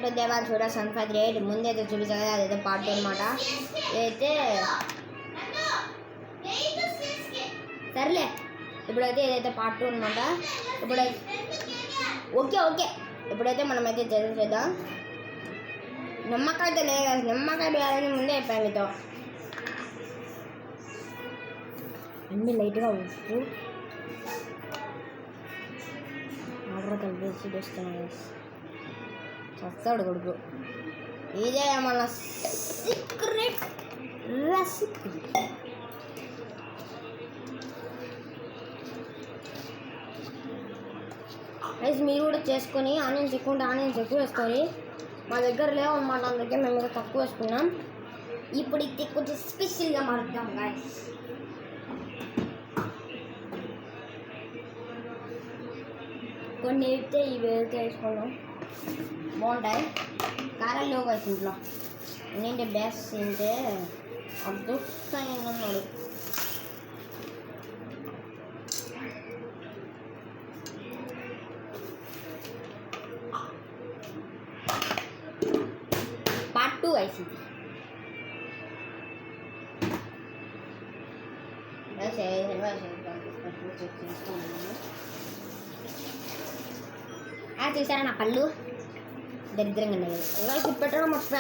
To దేవాల్ చూడ సన్ఫైర్ rate ముందైతే చూపించాలి కదా, అదైతే పార్ట్ 2 అనమాట. ఇదైతే సర్లే, ఇప్పుడైతే ఇదైతే పార్ట్ 2 అనమాట. ఇప్పుడైతే ఓకే ఇప్పుడైతే మనమైతే చేద్దాం. నిమ్మకాయ లేదు, నిమ్మకాయ వేయాలని ముందే అయిపోయాయి మీతో. అన్నీ లైట్గా ఉప్పు ఆర్డర్ కలిపేసి తెస్తున్నాను. చస్తాడు కొడుకు. ఇదే మన సీక్రెట్ రెసిపీ. రైస్ మీరు కూడా చేసుకొని ఆనియన్స్ ఎక్కువ వేసుకొని, మా దగ్గర లేవు అన్నమాట, అందుకే మేము కూడా తక్కువ వేసుకున్నాం. ఇప్పుడు ఇది కొంచెం స్పెషల్గా మారుద్దాం గైస్. కొన్ని అయితే ఇవి అయితే వేసుకున్నాం, బాగుంటాయి. కారాలు లేవు గైస్ ఇంట్లో. ఏంటంటే బేస్ తింటే అదృష్టన్నాడు. పార్ట్ 2 అయిపోయింది. చూసారా నా పళ్ళు దరిద్రంగా ఉన్నాయి. పెట్టడం మొత్తం